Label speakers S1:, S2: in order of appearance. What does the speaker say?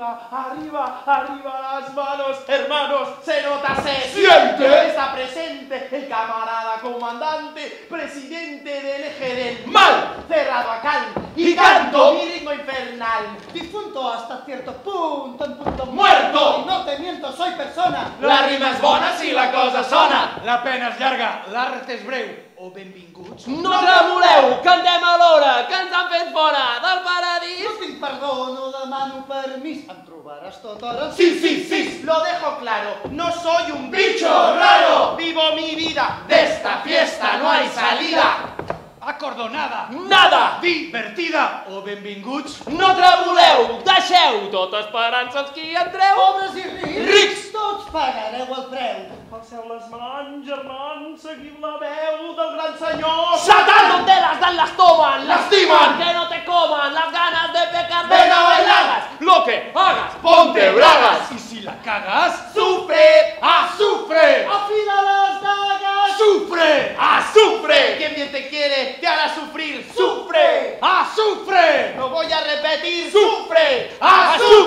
S1: arriba, arriba, arriba las manos, hermanos, se nota, se
S2: siente.
S1: Está presente el camarada comandante, presidente del eje del
S2: mal,
S1: cerrado a cal
S2: y canto
S1: mi ritmo infernal.
S3: Difunto hasta cierto punto, en punto
S2: muerto.
S3: Y no te miento, soy persona.
S2: La rima és bona si la cosa sona.
S4: La pena és llarga, l'art és breu. O benvinguts.
S5: No tremoleu, cantem alhora, que ens han fet fora del paradís.
S3: No tinc perdó, no demano permís. Em trobaràs tota hora.
S2: Sí, sí, sí.
S1: Lo dejo claro, no soy un
S2: Bicho raro.
S1: Vivo mi vida.
S2: De esta fiesta no hay salida.
S4: Acordonada.
S5: Nada.
S4: Divertida. O benvinguts.
S5: No tremoleu, deixeu tota esperança als qui entreu.
S3: Pobres i
S2: Rics.
S3: tots pagareu el preu.
S1: Alceu les mans, germans, seguim la veu del gran senyor.
S2: Satan.
S5: No te las dan, las toman,
S2: Lastiman.
S5: que no te coman, las ganas de pecar.
S2: Ven a bailar.
S5: hagas lo que hagas.
S2: Ponte bragas.
S4: I si la cagas,
S2: Sufre, azufre.
S3: Afila las dagas.
S2: Sufre, azufre.
S1: Quien bien te quiere, te hará sufrir.
S2: Sufre, azufre.
S1: Lo voy a repetir.
S2: Sufre, azufre.